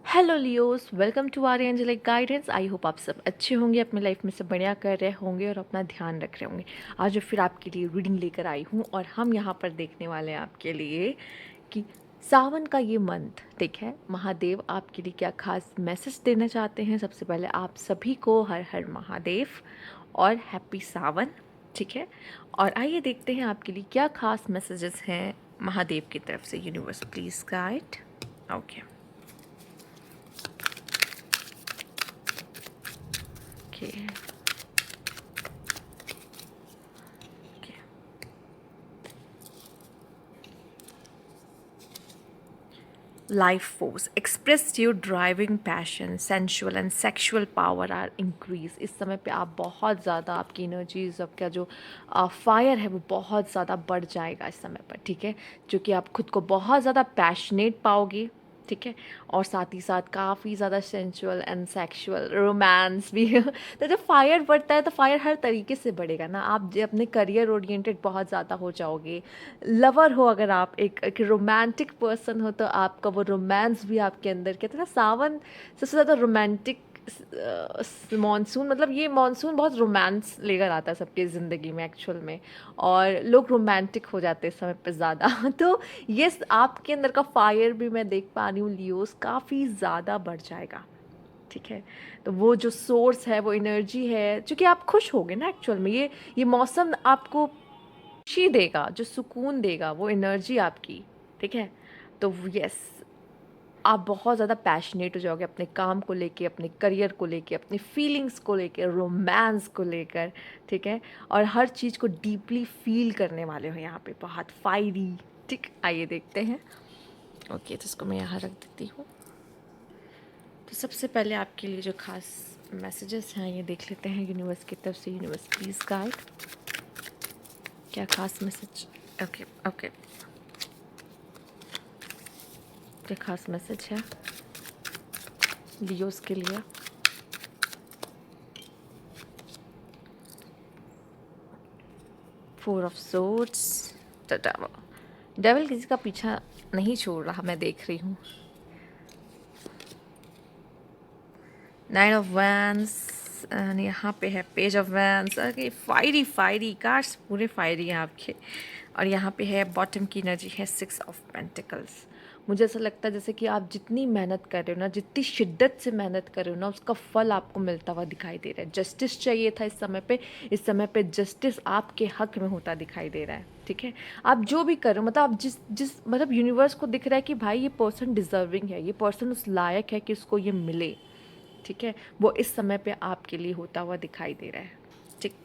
Hello Leos, welcome to our angelic guidance. I hope आप सब अच्छे होंगे, अपनी लाइफ में सब बढ़िया कर रहे होंगे और अपना ध्यान रख रहे होंगे। आज मैं फिर आपके लिए रीडिंग लेकर आई हूँ और हम यहाँ पर देखने वाले हैं आपके लिए कि सावन का ये मंथ, ठीक है, महादेव आपके लिए क्या खास मैसेज देना चाहते हैं। सबसे पहले आप सभी को हर हर महादेव और हैप्पी सावन, ठीक है। और आइए देखते हैं आपके लिए क्या खास मैसेजेस हैं महादेव की तरफ से। Universe please guide. Okay okay okay. Life force express your driving passion, sensual and sexual power are increase। इस समय पे आप बहुत ज़्यादा, आपकी एनर्जीज, आपका जो फायर है वो बहुत ज़्यादा बढ़ जाएगा इस समय पर, ठीक है। जो कि आप खुद को बहुत ज़्यादा पैशनेट पाओगे, ठीक है। और साथ ही साथ काफ़ी ज़्यादा सेंचुअल एंड सेक्सुअल रोमांस भी तो जब फायर बढ़ता है तो फायर हर तरीके से बढ़ेगा ना। आप जो अपने करियर ओरिएंटेड बहुत ज़्यादा हो जाओगे। लवर हो, अगर आप एक रोमांटिक पर्सन हो तो आपका वो रोमांस भी आपके अंदर, कहते हैं ना, सावन सबसे ज़्यादा रोमांटिक मॉनसून, मतलब ये मॉनसून बहुत रोमांस लेकर आता है सबकी ज़िंदगी में एक्चुअल में। और लोग रोमांटिक हो जाते हैं इस समय पे ज़्यादा तो ये आपके अंदर का फायर भी मैं देख पा रही हूँ लियोस, काफ़ी ज़्यादा बढ़ जाएगा, ठीक है। तो वो जो सोर्स है, वो एनर्जी है, क्योंकि आप खुश होगे ना एक्चुअल में। ये मौसम आपको खुशी देगा, जो सुकून देगा, वो एनर्जी आपकी, ठीक है। तो यस, आप बहुत ज़्यादा पैशनेट हो जाओगे अपने काम को लेके, अपने करियर को लेके, अपनी फीलिंग्स को लेके, रोमांस को लेकर, ठीक है। और हर चीज़ को डीपली फील करने वाले हो यहाँ पे, बहुत फायरी, ठीक। आइए देखते हैं। ओके, तो इसको मैं यहाँ रख देती हूँ। तो सबसे पहले आपके लिए जो खास मैसेजेस हैं ये देख लेते हैं यूनिवर्स की तरफ से। यूनिवर्स प्लीज़ गाइड, क्या खास मैसेज। ओके ओके, क्या खास मैसेज है लियोस के लिए। Four of swords, the devil. Devil किसी का पीछा नहीं छोड़ रहा, मैं देख रही हूँ। नाइन ऑफ वैंस, यहाँ पे है पेज ऑफ वैंस। अरे फायरी फायरी कार्ड्स पूरे फायरी हैं आपके। और यहाँ पे है बॉटम की एनर्जी है सिक्स ऑफ पेंटिकल्स। मुझे ऐसा लगता है जैसे कि आप जितनी मेहनत कर रहे हो ना, जितनी शिद्दत से मेहनत कर रहे हो ना, उसका फल आपको मिलता हुआ दिखाई दे रहा है। जस्टिस चाहिए था इस समय पे, इस समय पे जस्टिस आपके हक में होता दिखाई दे रहा है, ठीक है। आप जो भी कर रहे हो, मतलब आप जिस जिस मतलब यूनिवर्स को दिख रहा है कि भाई ये पर्सन डिजर्विंग है, ये पर्सन उस लायक है कि उसको ये मिले, ठीक है। वो इस समय पे आपके लिए होता हुआ दिखाई दे रहा है, ठीक।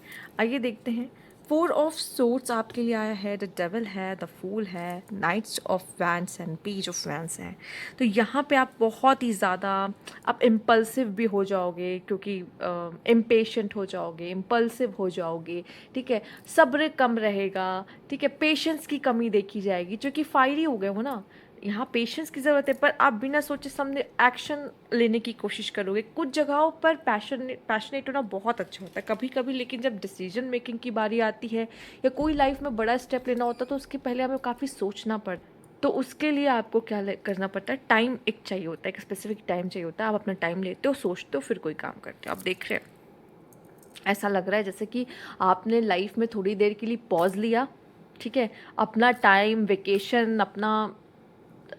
आइए देखते हैं। फोर ऑफ सोर्ड्स आपके लिए आया है, द डेविल है, द फूल है, knights of wands and page of wands हैं। तो यहाँ पे आप बहुत ही ज़्यादा, आप इम्पल्सिव भी हो जाओगे, क्योंकि इम्पेशेंट हो जाओगे, इम्पल्सिव हो जाओगे, ठीक है। सब्र कम रहेगा, ठीक है। पेशेंस की कमी देखी जाएगी, क्योंकि फायरी हो गए हो ना। यहाँ पेशेंस की ज़रूरत है, पर आप बिना सोचे समझे एक्शन लेने की कोशिश करोगे। कुछ जगहों पर पैशनेट होना बहुत अच्छा होता है कभी कभी, लेकिन जब डिसीजन मेकिंग की बारी आती है या कोई लाइफ में बड़ा स्टेप लेना होता है तो उसके पहले हमें काफ़ी सोचना पड़ता है। तो उसके लिए आपको क्या करना पड़ता है, टाइम एक चाहिए होता है, एक स्पेसिफिक टाइम चाहिए होता है। आप अपना टाइम लेते हो, सोचते हो, फिर कोई काम करते हो। आप देख रहे हो, ऐसा लग रहा है जैसे कि आपने लाइफ में थोड़ी देर के लिए पॉज लिया, ठीक है। अपना टाइम, वेकेशन, अपना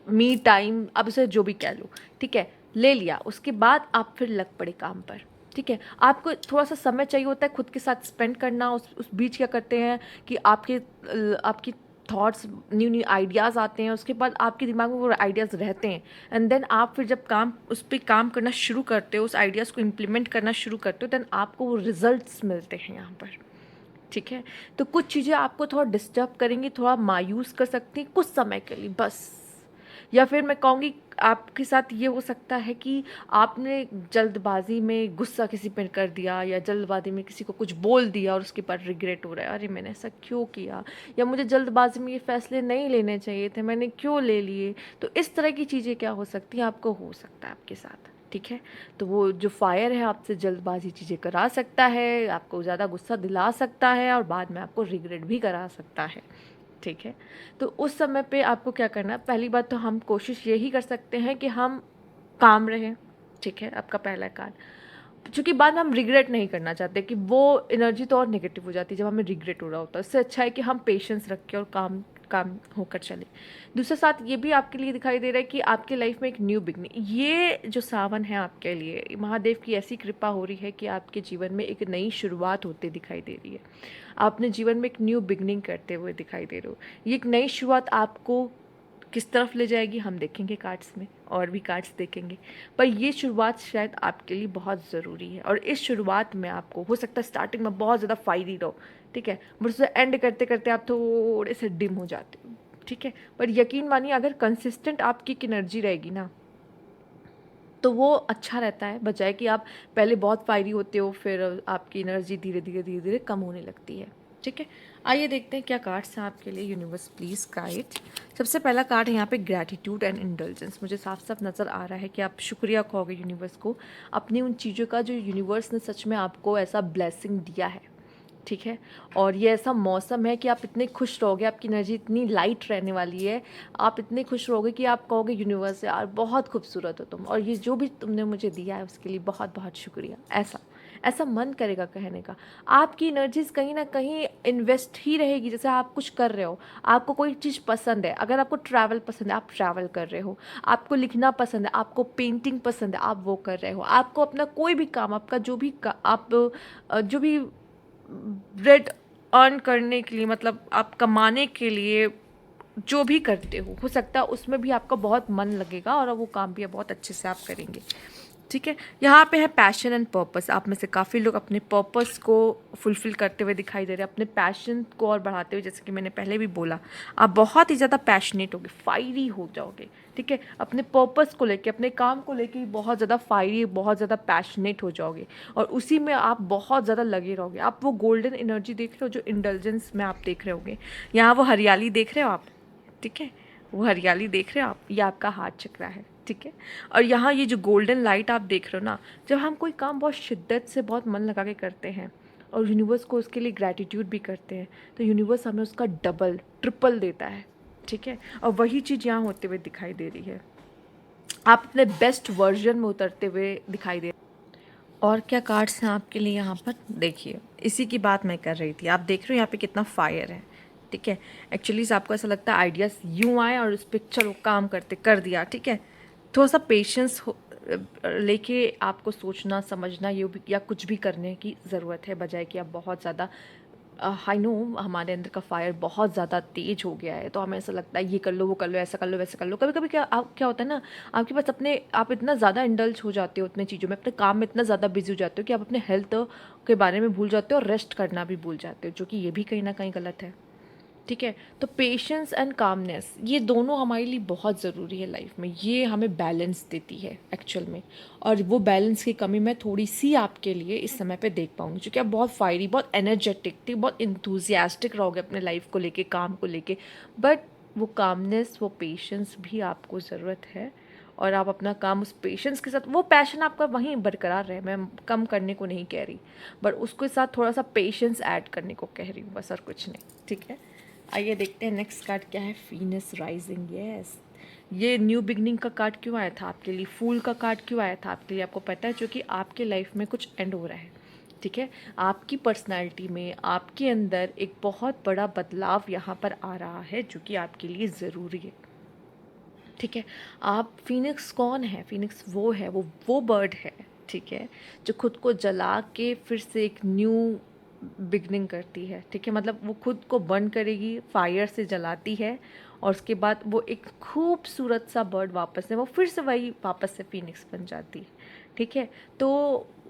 मी टाइम, अब उसे जो भी कह लो, ठीक है, ले लिया। उसके बाद आप फिर लग पड़े काम पर, ठीक है। आपको थोड़ा सा समय चाहिए होता है खुद के साथ स्पेंड करना। उस बीच क्या करते हैं कि आपकी थॉट्स, न्यू न्यू आइडियाज़ आते हैं, उसके बाद आपके दिमाग में वो आइडियाज़ रहते हैं। एंड देन आप फिर जब उस पर काम करना शुरू करते हो, उस आइडियाज़ को इम्प्लीमेंट करना शुरू करते हो, देन आपको वो रिजल्ट्स मिलते हैं यहाँ पर, ठीक है। तो कुछ चीज़ें आपको थोड़ा डिस्टर्ब करेंगी, थोड़ा मायूस कर सकती हैं कुछ समय के लिए बस। या फिर मैं कहूँगी आपके साथ ये हो सकता है कि आपने जल्दबाजी में गुस्सा किसी पर कर दिया, या जल्दबाजी में किसी को कुछ बोल दिया और उसके बाद रिग्रेट हो रहा है, अरे मैंने ऐसा क्यों किया, या मुझे जल्दबाजी में ये फैसले नहीं लेने चाहिए थे, मैंने क्यों ले लिए। तो इस तरह की चीज़ें क्या हो सकती हैं, आपको हो सकता है आपके साथ, ठीक है। तो वो जो फायर है आपसे जल्दबाजी चीज़ें करा सकता है, आपको ज़्यादा गुस्सा दिला सकता है और बाद में आपको रिग्रेट भी करा सकता है, ठीक है। तो उस समय पे आपको क्या करना है, पहली बात तो हम कोशिश यही कर सकते हैं कि हम काम रहे, ठीक है, आपका पहला कार्ड। क्योंकि बाद में हम रिग्रेट नहीं करना चाहते कि वो एनर्जी तो और नेगेटिव हो जाती है जब हमें रिग्रेट हो रहा होता है। इससे अच्छा है कि हम पेशेंस रख के और काम काम होकर चले। दूसरा साथ ये भी आपके लिए दिखाई दे रहा है कि आपके लाइफ में एक न्यू बिगनिंग, ये जो सावन है आपके लिए महादेव की ऐसी कृपा हो रही है कि आपके जीवन में एक नई शुरुआत होते दिखाई दे रही है। आप अपने जीवन में एक न्यू बिगनिंग करते हुए दिखाई दे रहे हो। ये एक नई शुरुआत आपको किस तरफ ले जाएगी हम देखेंगे कार्ड्स में, और भी कार्ड्स देखेंगे। पर ये शुरुआत शायद आपके लिए बहुत ज़रूरी है, और इस शुरुआत में आपको हो सकता है स्टार्टिंग में बहुत ज़्यादा फायरी रहो, ठीक है, बट उसे एंड करते करते आप थोड़े से डिम हो जाते हो, ठीक है। पर यकीन मानिए अगर कंसिस्टेंट आपकी एक एनर्जी रहेगी ना तो वो अच्छा रहता है, बजाय कि आप पहले बहुत फायरी होते हो फिर आपकी एनर्जी धीरे धीरे धीरे धीरे कम होने लगती है, ठीक है। आइए देखते हैं क्या कार्ड्स हैं आपके लिए। Universe please guide. सबसे पहला कार्ड है यहाँ पे ग्रैटिट्यूड एंड इंडल्जेंस। मुझे साफ साफ नज़र आ रहा है कि आप शुक्रिया कहोगे यूनिवर्स को अपनी उन चीज़ों का जो यूनिवर्स ने सच में आपको ऐसा ब्लेसिंग दिया है, ठीक है। और ये ऐसा मौसम है कि आप इतने खुश रहोगे, आपकी एनर्जी इतनी लाइट रहने वाली है, आप इतने खुश रहोगे कि आप कहोगे यूनिवर्स यार बहुत खूबसूरत हो तुम, और ये जो भी तुमने मुझे दिया है उसके लिए बहुत बहुत शुक्रिया। ऐसा ऐसा मन करेगा कहने का। आपकी एनर्जीज कहीं ना कहीं इन्वेस्ट ही रहेगी। जैसे आप कुछ कर रहे हो, आपको कोई चीज़ पसंद है, अगर आपको ट्रैवल पसंद है आप ट्रैवल कर रहे हो, आपको लिखना पसंद है, आपको पेंटिंग पसंद है आप वो कर रहे हो, आपको अपना कोई भी काम, आपका जो भी आप जो भी ब्रेड अर्न करने के लिए, मतलब आप कमाने के लिए जो भी करते हो सकता है उसमें भी आपका बहुत मन लगेगा और वो काम भी बहुत अच्छे से आप करेंगे, ठीक है। यहाँ पे है पैशन एंड पर्पस। आप में से काफ़ी लोग अपने पर्पस को फुलफ़िल करते हुए दिखाई दे रहे हैं, अपने पैशन को और बढ़ाते हुए। जैसे कि मैंने पहले भी बोला, आप बहुत ही ज़्यादा पैशनेट होगे, फायरी हो जाओगे, ठीक है। अपने पर्पस को लेके, अपने काम को लेके बहुत ज़्यादा फायरी, बहुत ज़्यादा पैशनेट हो जाओगे, और उसी में आप बहुत ज़्यादा लगे रहोगे। आप वो गोल्डन एनर्जी देख रहे हो जो इंडल्जेंस में आप देख रहे होगे। यहाँ वो हरियाली देख रहे हो आप, ठीक है, वो हरियाली देख रहे हो आप, ये आपका हार्ट चक्रा है, ठीक है। और यहाँ ये जो गोल्डन लाइट आप देख रहे हो ना, जब हम कोई काम बहुत शिद्दत से बहुत मन लगा के करते हैं और यूनिवर्स को उसके लिए ग्रैटिट्यूड भी करते हैं, तो यूनिवर्स हमें उसका डबल ट्रिपल देता है, ठीक है। और वही चीज़ यहाँ होते हुए दिखाई दे रही है, आप अपने बेस्ट वर्जन में उतरते हुए दिखाई दे। और क्या कार्ड्स हैं आपके लिए यहाँ पर देखिए, इसी की बात मैं कर रही थी। आप देख रहे हो यहाँ पे कितना फायर है, ठीक है। एक्चुअली आपको ऐसा लगता है आइडियाज़ यूँ आए और उस पर चलो काम करते कर दिया, ठीक है। थोड़ा सा पेशेंस लेके आपको सोचना समझना ये भी या कुछ भी करने की ज़रूरत है, बजाय कि आप बहुत ज़्यादा आई नो हमारे अंदर का फायर बहुत ज़्यादा तेज हो गया है, तो हमें ऐसा लगता है ये कर लो वो कर लो ऐसा कर लो वैसा कर लो। कभी कभी क्या होता है ना, आपके पास अपने आप इतना ज़्यादा इंडल्ज हो जाते हो उतने चीज़ों में, अपने काम में इतना ज़्यादा बिजी हो जाते हो कि आप अपने हेल्थ के बारे में भूल जाते हो और रेस्ट करना भी भूल जाते हो, जो कि ये भी कहीं ना कहीं गलत है, ठीक है। तो पेशेंस एंड कामनेस ये दोनों हमारे लिए बहुत ज़रूरी है लाइफ में, ये हमें बैलेंस देती है एक्चुअल में। और वो बैलेंस की कमी मैं थोड़ी सी आपके लिए इस समय पे देख पाऊंगी, क्योंकि आप बहुत फायरी, बहुत एनर्जेटिक थी, बहुत इंथुजियास्टिक रहोगे अपने लाइफ को लेके, काम को लेके, बट वो कामनेस वो पेशेंस भी आपको ज़रूरत है। और आप अपना काम उस पेशेंस के साथ, वो पैशन आपका वहीं बरकरार रहे, मैं कम करने को नहीं कह रही, बट उसके साथ थोड़ा सा पेशेंस ऐड करने को कह रही हूँ, बस और कुछ नहीं, ठीक है। आइए देखते हैं नेक्स्ट कार्ड क्या है। फीनस राइजिंग, यस। ये न्यू बिगनिंग का कार्ड क्यों आया था आपके लिए, फूल का कार्ड क्यों आया था आपके लिए, आपको पता है, जो कि आपके लाइफ में कुछ एंड हो रहा है, ठीक है। आपकी पर्सनालिटी में, आपके अंदर एक बहुत बड़ा बदलाव यहाँ पर आ रहा है जो कि आपके लिए ज़रूरी है, ठीक है। आप फिनिक्स कौन है, फिनिक्स वो है, वो बर्ड है, ठीक है, जो खुद को जला के फिर से एक न्यू बिगनिंग करती है, ठीक है। मतलब वो खुद को बर्न करेगी, फायर से जलाती है, और उसके बाद वो एक खूबसूरत सा बर्ड वापस से, वो फिर से वही वापस से फिनिक्स बन जाती है, ठीक है। तो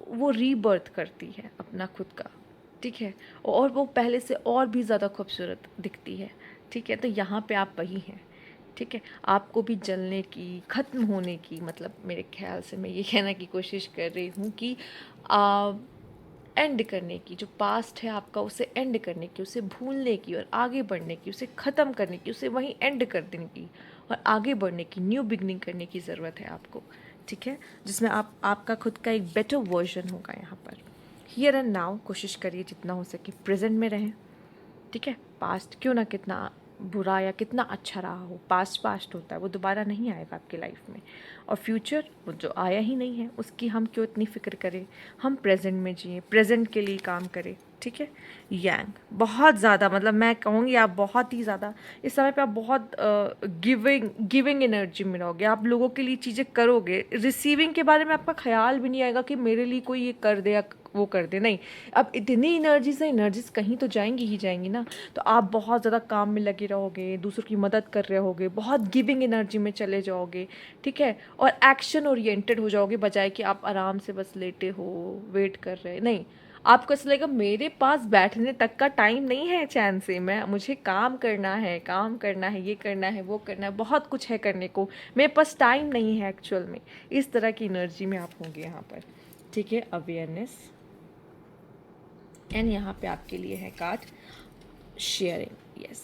वो रीबर्थ करती है अपना खुद का, ठीक है, और वो पहले से और भी ज़्यादा खूबसूरत दिखती है, ठीक है। तो यहाँ पे आप वही हैं, ठीक है। आपको भी जलने की, ख़त्म होने की, मतलब मेरे ख्याल से मैं ये कहने की कोशिश कर रही हूँ कि एंड करने की, जो पास्ट है आपका उसे एंड करने की, उसे भूलने की और आगे बढ़ने की, उसे ख़त्म करने की, उसे वहीं एंड कर देने की और आगे बढ़ने की, न्यू बिगनिंग करने की ज़रूरत है आपको, ठीक है। जिसमें आपका खुद का एक बेटर वर्जन होगा यहाँ पर। हियर एंड नाउ कोशिश करिए जितना हो सके प्रेजेंट में रहें, ठीक है। पास्ट क्यों ना कितना बुरा या कितना अच्छा रहा हो, पास्ट पास्ट होता है, वो दोबारा नहीं आएगा आपकी लाइफ में। और फ्यूचर वो जो आया ही नहीं है उसकी हम क्यों इतनी फ़िक्र करें, हम प्रेजेंट में जिए, प्रेजेंट के लिए काम करें, ठीक है। यांग बहुत ज़्यादा, मतलब मैं कहूँगी आप बहुत ही ज़्यादा इस समय पे आप बहुत गिविंग एनर्जी में रहोगे, आप लोगों के लिए चीज़ें करोगे, रिसीविंग के बारे में आपका ख्याल भी नहीं आएगा कि मेरे लिए कोई ये कर दे या वो कर दे, नहीं। अब इतनी एनर्जी से एनर्जीज कहीं तो जाएंगी ही जाएंगी ना। तो आप बहुत ज़्यादा काम में लगे रहोगे, दूसरों की मदद कर रहे होगे, बहुत गिविंग एनर्जी में चले जाओगे, ठीक है। और एक्शन ओरिएंटेड हो जाओगे, बजाय कि आप आराम से बस लेटे हो, वेट कर रहे, नहीं। आपको ऐसा लगेगा मेरे पास बैठने तक का टाइम नहीं है चैन से, मैं मुझे काम करना है, काम करना है, ये करना है, वो करना है, बहुत कुछ है करने को, मेरे पास टाइम नहीं है एक्चुअल में। इस तरह की एनर्जी में आप होंगे यहाँ पर, ठीक है। अवेयरनेस। एंड यहाँ पे आपके लिए है कार्ड शेयरिंग। यस,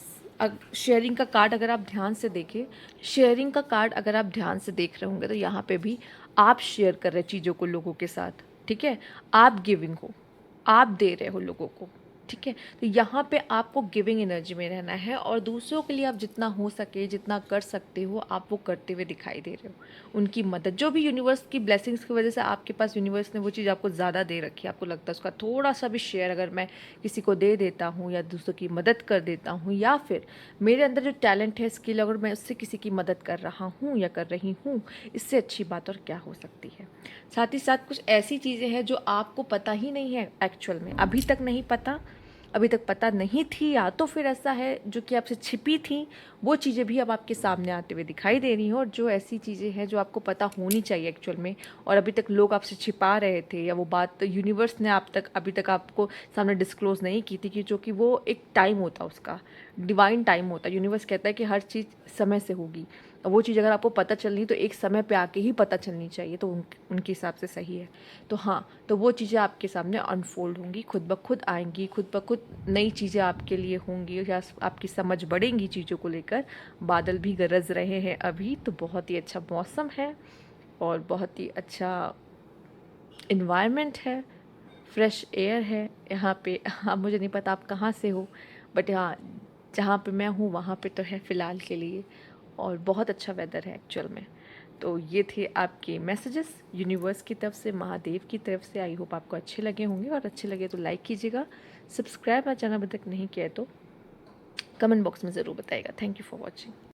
शेयरिंग का कार्ड अगर आप ध्यान से देखें, शेयरिंग का कार्ड अगर आप ध्यान से देख रहे होंगे तो यहाँ पे भी आप शेयर कर रहे चीज़ों को लोगों के साथ, ठीक है। आप गिविंग हो, आप दे रहे हो लोगों को, ठीक है। तो यहाँ पे आपको गिविंग एनर्जी में रहना है और दूसरों के लिए आप जितना हो सके, जितना कर सकते हो, आप वो करते हुए दिखाई दे रहे हो। उनकी मदद, जो भी यूनिवर्स की ब्लेसिंग्स की वजह से आपके पास यूनिवर्स ने वो चीज़ आपको ज़्यादा दे रखी है, आपको लगता है उसका थोड़ा सा भी शेयर अगर मैं किसी को दे देता हूँ या दूसरों की मदद कर देता हूँ, या फिर मेरे अंदर जो टैलेंट है, स्किल, अगर मैं उससे किसी की मदद कर रहा हूँ या कर रही हूँ, इससे अच्छी बात और क्या हो सकती है। साथ ही साथ कुछ ऐसी चीज़ें हैं जो आपको पता ही नहीं है एक्चुअल में, अभी तक नहीं पता, अभी तक पता नहीं थी, या तो फिर ऐसा है जो कि आपसे छिपी थी, वो चीज़ें भी अब आपके सामने आते हुए दिखाई दे रही हैं। और जो ऐसी चीज़ें हैं जो आपको पता होनी चाहिए एक्चुअल में, और अभी तक लोग आपसे छिपा रहे थे, या वो बात तो यूनिवर्स ने अभी तक आपको सामने डिस्क्लोज़ नहीं की थी, कि जो कि वो एक टाइम होता, उसका डिवाइन टाइम होता। यूनिवर्स कहता है कि हर चीज़ समय से होगी, और वो चीज़ अगर आपको पता चलनी तो एक समय पे आके ही पता चलनी चाहिए, तो उनके हिसाब से सही है। तो हाँ, तो वो चीज़ें आपके सामने अनफोल्ड होंगी, खुद ब खुद आएंगी, खुद ब खुद नई चीज़ें आपके लिए होंगी, या आपकी समझ बढ़ेंगी चीज़ों को लेकर। बादल भी गरज रहे हैं अभी, तो बहुत ही अच्छा मौसम है और बहुत ही अच्छा इन्वायरमेंट है, फ्रेश एयर है यहाँ पे। हाँ, मुझे नहीं पता आप कहाँ से हो, बट हाँ, जहाँ पे मैं हूँ वहाँ पे तो है फ़िलहाल के लिए, और बहुत अच्छा वेदर है एक्चुअल में। तो ये थे आपके मैसेजेस यूनिवर्स की तरफ से, महादेव की तरफ से। आई होप आपको अच्छे लगे होंगे, और अच्छे लगे तो लाइक कीजिएगा, सब्सक्राइब चैनल अभी तक नहीं किया है तो कमेंट बॉक्स में ज़रूर बताइएगा। Thank you for watching.